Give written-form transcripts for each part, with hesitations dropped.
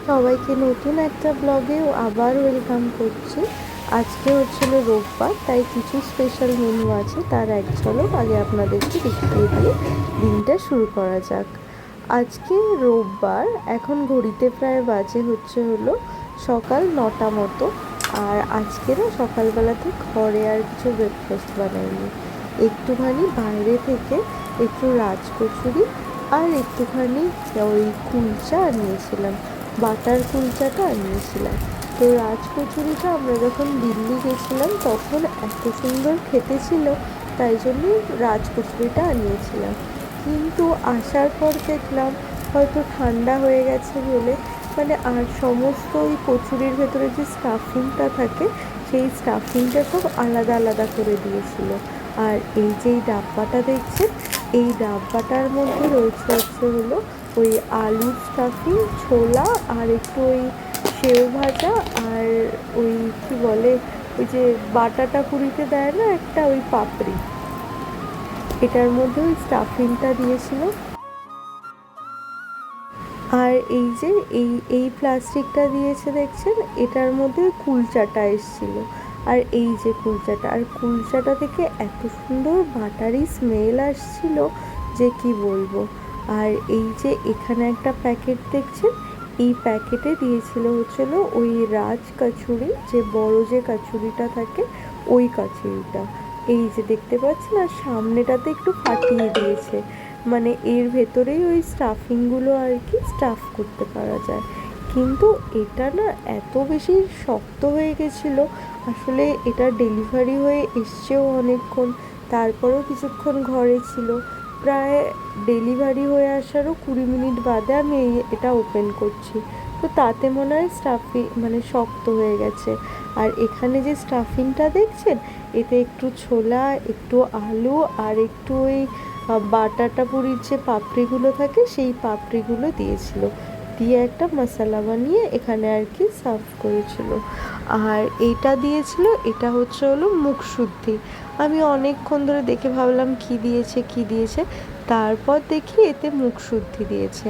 সবাইকে নতুন একটা ব্লগে আবার ওয়েলকাম করছি। আজকে হচ্ছিল রোববার, তাই কিছু স্পেশাল মেনু আছে, তার এক ঝলক আগে আপনাদেরকে দেখিয়ে দিয়ে দিনটা শুরু করা যাক। আজকে রোববার, এখন ঘড়িতে প্রায় বাজে হলো সকাল 9টা মতো। আর আজকে না সকালবেলাতে ঘরে আর কিছু ব্রেকফাস্ট বানাইনি, একটুখানি বাইরে থেকে একটু রাজকচুরি আর একটুখানি ওই কুলচা আনিয়েছিলাম, বাটার কুলচাটা আনিয়েছিলাম। তো রাজকচুরিটা আমরা যখন দিল্লি গেছিলাম তখন এত সুন্দর খেতে ছিল, তাই জন্য রাজকচুরিটা আনিয়েছিলাম। কিন্তু আসার পর দেখলাম হয়তো ঠান্ডা হয়ে গেছে বলে, মানে আর সমস্ত ওই কচুরির ভেতরে যে স্টাফিংটা থাকে সেই স্টাফিংটা সব আলাদা আলাদা করে দিয়েছিল। আর এই যে ডাব্বাটা দেখছেন, এই ডাব্বাটার মধ্যে রয়েছে হলো ওই আলুর স্টাফিং, ছোলা আর একটু ওই সেও ভাজা, আর ওই কি বলে ওই যে বাটাটা পুরিতে দেয় না একটা, ওই পাপড়ি, এটার মধ্যে ওই স্টাফিংটা দিয়েছিল। আর এই যে এই প্লাস্টিকটা দিয়েছে দেখছেন, এটার মধ্যে কুলচাটা এসেছিলো। আর এই যে কুলচাটা, আর কুলচাটা থেকে এত সুন্দর বাটারি স্মেল আসছিল যে কি বলবো। আর এই যে এখানে একটা প্যাকেট দেখছেন, এই প্যাকেটে দিয়েছিল ওই রাজ কচুরি, যে বড় যে কচুরিটা থাকে ওই কচুরিটা। এই যে দেখতে পাচ্ছেন, আর সামনেটাতে একটু ফাটিয়ে দিয়েছে, মানে এর ভেতরেই ওই স্টাফিংগুলো আর কি স্টাফ করতে পারা যায়। কিন্তু এটা না এত বেশি শক্ত হয়ে গেছিলো, আসলে এটা ডেলিভারি হয়ে এসছেও অনেকক্ষণ, তারপরেও কিছুক্ষণ ঘরে ছিল। প্রায় ডেলিভারি হয়ে আসারও 20 মিনিট বাদে আমি এটা ওপেন করছি, তো তাতে মনে হয় মানে শক্ত হয়ে গেছে। আর এখানে যে স্টাফিংটা দেখছেন, এতে একটু ছোলা, একটু আলু আর একটু ওই বাটাটা পুরির যে পাপড়িগুলো থাকে সেই পাপড়িগুলো দিয়েছিল, দিয়ে একটা মশলা বানিয়ে এখানে আর কি সার্ভ করেছিল। আর এইটা দিয়েছিল, এটা হলো মুখ শুদ্ধি। আমি অনেকক্ষণ ধরে দেখে ভাবলাম কি দিয়েছে, তারপর দেখি এতে মুখ শুদ্ধি দিয়েছে।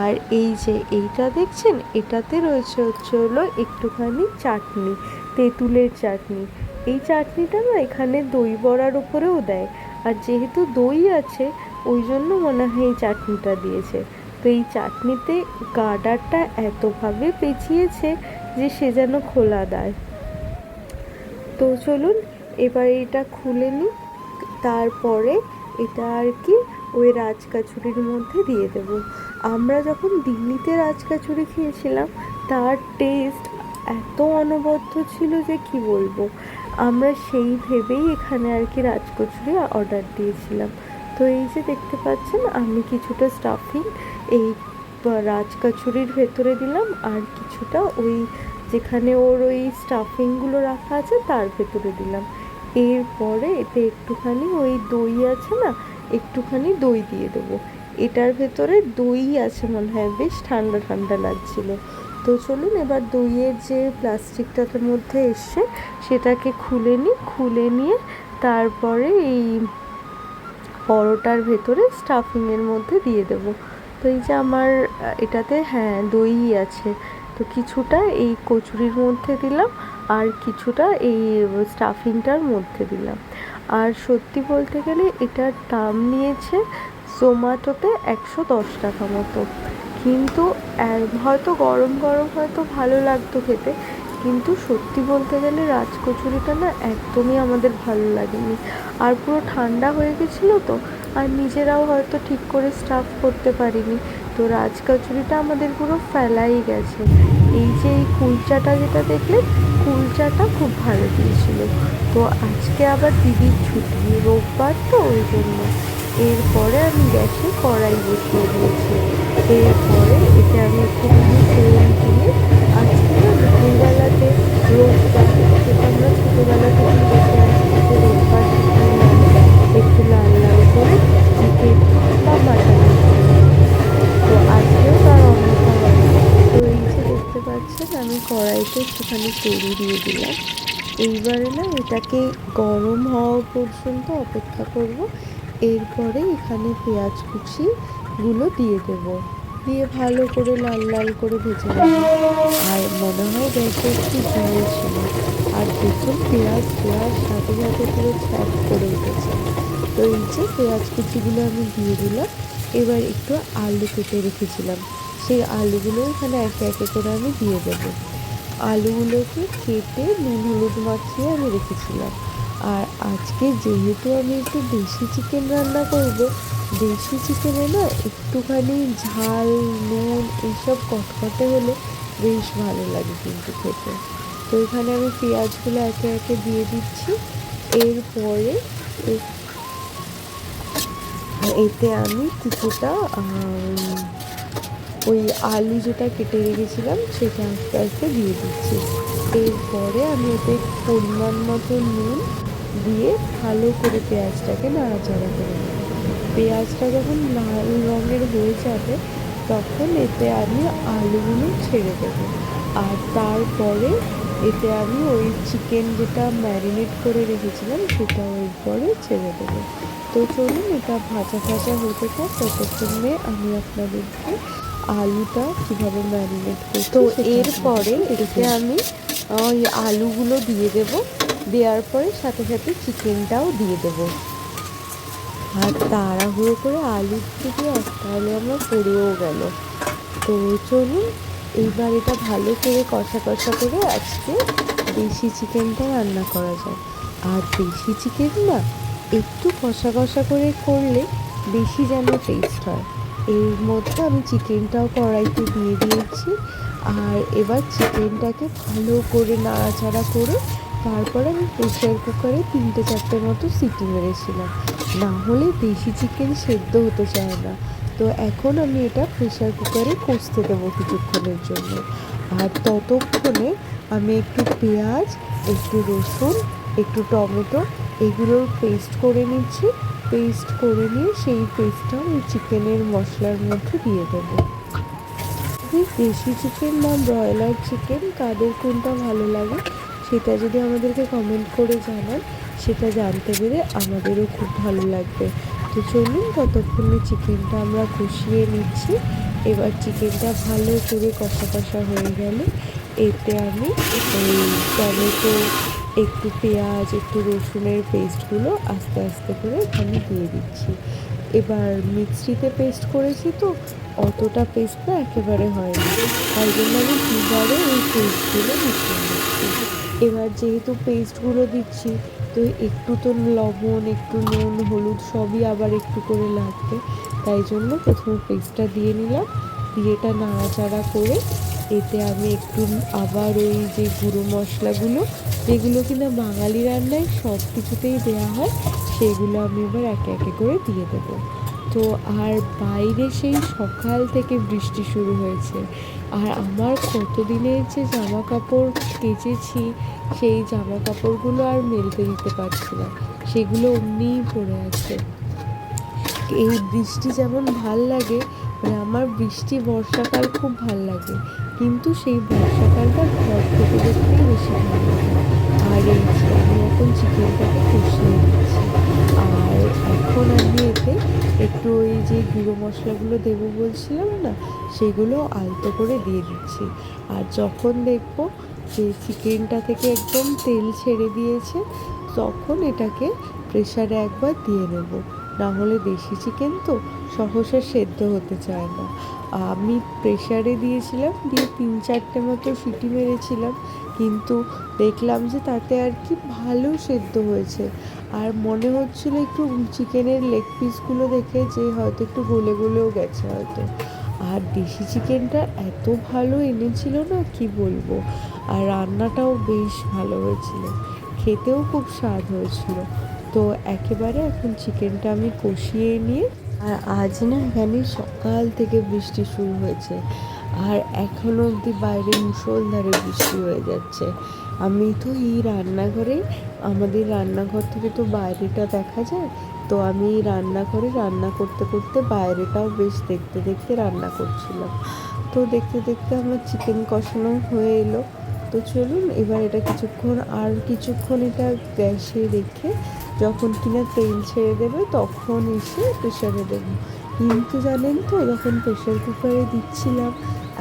আর এই যে এইটা দেখছেন, এটাতে রয়েছে হলো একটুখানি চাটনি, তেঁতুলের চাটনি। এই চাটনিটা না এখানে দই বড়ার উপরেও দেয়, আর যেহেতু দই আছে ওই জন্য মনে হয় এই চাটনিটা দিয়েছে। তো এই চাটনিতে গার্ডারটা এতভাবে পেঁচিয়েছে যে সে যেন খোলা দেয়। তো চলুন এবার এটা খুলে নিই, তারপরে এটা আর কি ওই রাজকচুরির মধ্যে দিয়ে দেব। আমরা যখন দিল্লিতে রাজকচুরি খেয়েছিলাম তার টেস্ট এত অনবদ্য ছিল যে কি বলবো। আমরা সেই ভেবেই এখানে আর কি রাজকচুরি অর্ডার দিয়েছিলাম। তো এই যে দেখতে পাচ্ছেন, আমি কিছুটা স্টাফিং এই রাজকচুরির ভেতরে দিলাম, আর কিছুটা ওই যেখানে ওর ওই স্টাফিংগুলো রাখা আছে তার ভেতরে দিলাম। এরপরে এতে একটুখানি ওই দই আছে না, একটুখানি দই দিয়ে দেবো। এটার ভেতরে দই আছে মনে হয়, বেশ ঠান্ডা ঠান্ডা লাগছিলো। তো চলুন এবার দইয়ের যে প্লাস্টিকটার মধ্যে এসছে সেটাকে খুলে নিয়ে তারপরে এই পরোটার ভেতরে স্টাফিংয়ের মধ্যে দিয়ে দেবো। তো এই যে আমার এটাতে হ্যাঁ দই আছে, তো কিছুটা এই কচুরির মধ্যে দিলাম আর কিছুটা এই স্টাফিংটার মধ্যে দিলাম। আর সত্যি বলতে গেলে এটার দাম নিয়েছে জোম্যাটোতে 110 টাকা মতো। কিন্তু হয়তো গরম গরম হয়তো ভালো লাগতো খেতে, কিন্তু সত্যি বলতে গেলে রাজকচুরিটা না একদমই আমাদের ভালো লাগেনি। আর পুরো ঠান্ডা হয়ে গেছিলো তো, আর নিজেরাও হয়তো ঠিক করে স্টাফ করতে পারিনি, তো রাজকচুরিটা আমাদের পুরো ফেলাই গেছে। এই যে এই কুলচাটা যেটা দেখলেন, কুলচাটা খুব ভালো দিয়েছিল। তো আজকে আবার দিদির ছুটি, রোববার তো ওই জন্য। এরপরে আমি গ্যাসে কড়াই বসিয়ে দিয়েছি। এরপরে এতে আমি একটুখানি তেল দিয়ে, আজকে না দুপুরবেলাতে রোববার, যেটা আমরা ছোটোবেলা থেকেই দেখে আসছি যে রোববার চিকেন মানে একটু লাল লাল করে চিকেন বা মাটনের ঝোল, তো আজকেও তার অন্যথা হয়। তো এই যে দেখতে পাচ্ছেন, আমি কড়াইতে একটুখানি তেল দিয়ে দিলাম। এইবারে না এটাকে গরম হওয়া পর্যন্ত অপেক্ষা করব। এরপরে এখানে পেঁয়াজ কুচিগুলো দিয়ে দেবো। দিয়ে ভালো করে লাল লাল করে ভেজে নেব। আর মনে হয় গ্যাসে একটু জল ছিল। আর দেখুন পেঁয়াজ দেওয়ার সাথে সাথে পুরো ছ্যাঁক করে উঠেছে। তো এই যে পেঁয়াজ কুচিগুলো আমি দিয়ে দিলাম। এবার একটু আলু কেটে রেখেছিলাম, সেই আলুগুলো এখানে একে একে করে আমি দিয়ে দেবো। আলুগুলোকে কেটে নুন হলুদ মাখিয়ে আমি রেখেছিলাম। আর আজকে যেহেতু আমি একটু দেশি চিকেন রান্না করব, দেশি চিকেনে না একটুখানি ঝাল নুন এইসব কটকটে হলে বেশ ভালো লাগে কিন্তু খেতে। তো এখানে আমি পেঁয়াজগুলো একে একে দিয়ে দিচ্ছি। এরপরে এতে আমি কিছুটা ওই আলু যেটা কেটে রেখেছিলাম সেটা আস্তে আস্তে দিয়ে দিচ্ছি। এরপরে আমি এতে পরিমাণ মতো নুন দিয়ে ভালো করে পেঁয়াজটাকে নাড়াচাড়া করে নেব। পেঁয়াজটা যখন লাল রঙের হয়ে যাবে তখন এতে আমি আলুগুলো ছেড়ে দেবো। আর তারপরে এতে আমি ওই চিকেন যেটা ম্যারিনেট করে রেখেছিলাম সেটা এরপরে ছেড়ে দেবো। তো চলুন এটা ভাজা ভাজা হতে থাক, ততক্ষণে আমি আপনাদেরকে আলুটা কীভাবে ম্যারিনেট করি। তো এরপরে এতে আমি ওই আলুগুলো দিয়ে দেবো, দেওয়ার পরে সাথে সাথে চিকেনটাও দিয়ে দেবো। আর তাড়াহুড়ো করে আলু থেকে একটা আলু আমার পড়েও গেল। তো চলুন এইবার এটা ভালো করে কষা কষা করে আজকে দেশি চিকেনটা রান্না করা যায়। আর দেশি চিকেন না একটু কষা কষা করে করলে বেশি যেন টেস্ট হয়। এর মধ্যে আমি চিকেনটাও কড়াইতে দিয়ে দিয়েছি। আর এবার চিকেনটাকে ভালো করে নাড়াচাড়া করে তারপরে আমি প্রেশার কুকারে 3-4টে মতো সিটি মেরেছিলাম, না হলে দেশি চিকেন সেদ্ধ হতে চায় না। তো এখন আমি এটা প্রেশার কুকারে কষতে দেবো কিছুক্ষণের জন্য। আর ততক্ষণে আমি একটু পেঁয়াজ, একটু রসুন, একটু টমেটো এগুলোর পেস্ট করে নিচ্ছি। পেস্ট করে নিয়ে সেই পেস্টটা ওই চিকেনের মশলার মধ্যে দিয়ে দেবো। দেশি চিকেন বা ব্রয়লার চিকেন কাদের কোনটা ভালো লাগে সেটা যদি আমাদেরকে কমেন্ট করে জানান, সেটা জানতে পেরে আমাদেরও খুব ভালো লাগবে। তো চলুন ততক্ষণে চিকেনটা আমরা কষিয়ে নিচ্ছি। এবার চিকেনটা ভালো করে কষা কষা হয়ে গেলে এতে আমি ওই টমেটো, একটু পেঁয়াজ, একটু রসুনের পেস্টগুলো আস্তে আস্তে করে আমি দিয়ে দিচ্ছি। এবার মিক্সিতে পেস্ট করেছি তো অতটা পেস্ট না একেবারে হয়নি, তাই জন্য আমি দুবারে ওই পেস্টগুলো মিশিয়ে নিচ্ছি। এবার যেহেতু পেস্টগুলো দিচ্ছি তো একটু তো লবণ, একটু নুন হলুদ সবই আবার একটু করে লাগবে, তাই জন্য প্রথমে পেস্টটা দিয়ে নিলাম। দিয়ে এটা নাড়াচাড়া করে এতে আমি একটু আবার ওই যে গুঁড়ো মশলাগুলো যেগুলো কিনা বাঙালি রান্নায় সব কিছুতেই দেওয়া হয় সেগুলো আমি এবার একে একে করে দিয়ে দেবো। তো আর বাইরে সেই সকাল থেকে বৃষ্টি শুরু হয়েছে। আর আমার কতদিনের যে জামা কাপড় কেচেছি সেই জামা কাপড়গুলো আর মেলতে দিতে পারছি না, সেগুলো অমনিই পড়ে আছে। এই বৃষ্টি যেমন ভাল লাগে, মানে আমার বৃষ্টি বর্ষাকাল খুব ভাল লাগে, কিন্তু সেই বর্ষাকালটা ঘর থেকে দেখতেই বেশি ভালো লাগে। আর এই যে আমি এখন চিকেনটাকে কষিয়ে নিচ্ছি। আর এখন আমি এতে একটু ওই যে গুঁড়ো মশলাগুলো দেবো বলছিলাম না, সেগুলো আলতো করে দিয়ে দিচ্ছি। আর যখন দেখবো যে চিকেনটা থেকে একদম তেল ছেড়ে দিয়েছে তখন এটাকে প্রেসারে একবার দিয়ে নেব, না হলে দেশি চিকেন তো সহসা সেদ্ধ হতে চায় না। আমি প্রেসারে দিয়েছিলাম, দিয়ে 3-4টে মতো সিটি মেরেছিলাম, কিন্তু দেখলাম যে তাতে আর কি ভালো সেদ্ধ হয়েছে। আর মনে হচ্ছিলো একটু চিকেনের লেগ পিসগুলো দেখে যে হয়তো একটু গলে গলেও গেছে হয়তো। আর দেশি চিকেনটা এত ভালো এনেছিল না কি বলবো। আর রান্নাটাও বেশ ভালো হয়েছিল, খেতেও খুব স্বাদ হয়েছিল। তো একেবারে এখন চিকেনটা আমি কষিয়ে নিয়ে, আর আজ না এখানে সকাল থেকে বৃষ্টি শুরু হয়েছে আর এখনও অবধি বাইরে মুষলধারে বৃষ্টি হয়ে যাচ্ছে। আমি তো এই রান্নাঘরে, আমাদের রান্নাঘর থেকে তো বাইরেটা দেখা যায়, তো আমি এই রান্নাঘরে রান্না করতে করতে বাইরেটাও বেশ দেখতে দেখতে রান্না করছিলাম। তো দেখতে দেখতে আমার চিকেন কষানো হয়ে এলো। তো চলুন এবার এটা কিছুক্ষণ এটা গ্যাসে রেখে যখন কিনা তেল ছেড়ে দেবে তখন এসে প্রেসারে দেবো। কিন্তু জানেন তো, যখন প্রেশার কুকারে দিচ্ছিলাম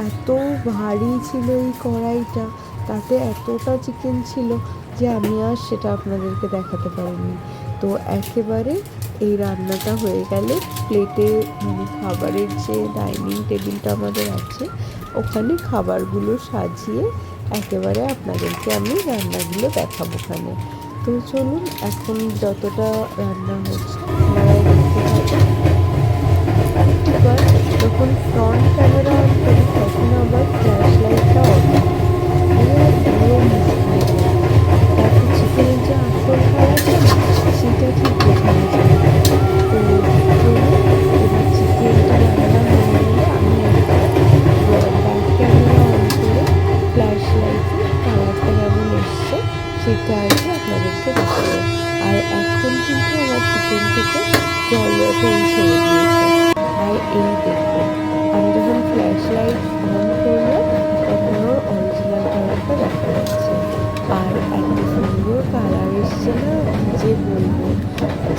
এত ভারী ছিল এই কড়াইটা, তাতে এতটা চিকেন ছিল যে আমি আর সেটা আপনাদেরকে দেখাতে পারিনি। তো একেবারে এই রান্নাটা হয়ে গেলে প্লেটে, মানে খাবারের যে ডাইনিং টেবিলটা আমাদের আছে ওখানে খাবারগুলো সাজিয়ে একেবারে আপনাদেরকে আমি রান্নাগুলো দেখাবো ওখানে। তো চলুন, এখন যতটা রান্না হচ্ছে আপনারাও দেখতে থাকুন। এবার যখন ফ্রন্ট ক্যামেরা অন করি তখন আবার ফ্ল্যাশ লাইটটা অন এবার পুরো মুশকিল হয়ে যায়। তাতে চিকেনের যে আসল কালারটা না সেটা ঠিক বোঝানো যায় না। তো চলুন, এবার চিকেনটা রান্না হয়ে গেলে আমি একবার ব্যাক ক্যামেরা অন করে ফ্ল্যাশ লাইটে কালারটা কেমন এসছে সেটা আর কি আপনাদেরকে দেখাবো। আর এখন কিন্তু আমার চিকেন থেকে তেল ছেড়ে দিয়েছে। আর এই দেখুন, আমি যখন ফ্ল্যাশ লাইট অন করলাম তখন ওর অরিজিনাল কালারটা দেখা যাচ্ছে। আর এত সুন্দর কালার এসছে না, কি যে বলবো।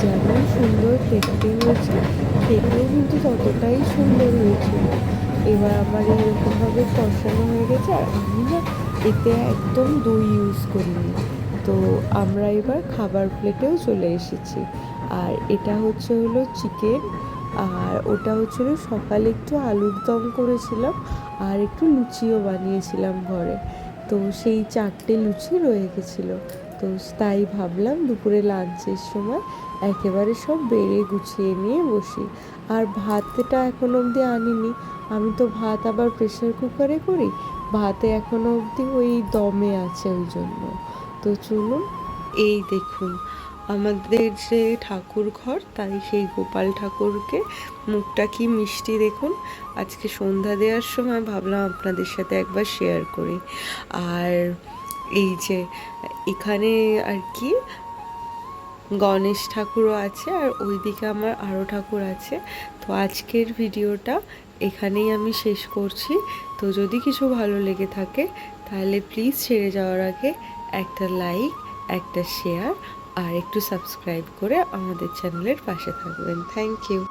যেমন সুন্দর দেখতে হয়েছে, খেতেও কিন্তু ততটাই সুন্দর হয়েছিল। এবার আমার এরকমভাবে কষানো হয়ে গেছে, আর আমি না এতে একদম দই ইউজ করিনি। তো আমরা এবার খাবার প্লেটেও চলে এসেছি। আর এটা হলো চিকেন, আর ওটা হচ্ছিলো সকালে একটু আলুর দম করেছিলাম আর একটু লুচিও বানিয়েছিলাম ঘরে। তো সেই 4টে লুচি রয়ে গেছিলো। তো তাই ভাবলাম দুপুরে লাঞ্চের সময় একেবারে সব বেড়ে গুছিয়ে নিয়ে বসি। আর ভাতটা এখনো অবধি আনিনি, আমি তো ভাত আবার প্রেশার কুকারে করি, ভাতে এখনো অবধি ওই দমে আছে ওই জন্য। তো চলুন, এই দেখুন আমাদের যে ঠাকুর ঘর, তাই সেই গোপাল ঠাকুরকে মুখটা কি মিষ্টি দেখুন। আজকে সন্ধ্যা দেওয়ার সময় ভাবলাম আপনাদের সাথে একবার শেয়ার করি। আর এই যে এখানে আর কি গণেশ ঠাকুরও আছে, আর ওইদিকে আমার আরও ঠাকুর আছে। তো আজকের ভিডিওটা এখানেই আমি শেষ করছি। তো যদি কিছু ভালো লেগে থাকে তাহলে প্লিজ ছেড়ে যাওয়ার আগে একটা লাইক, একটা শেয়ার আর একটু সাবস্ক্রাইব করে আমাদের চ্যানেলের পাশে থাকবেন। Thank you.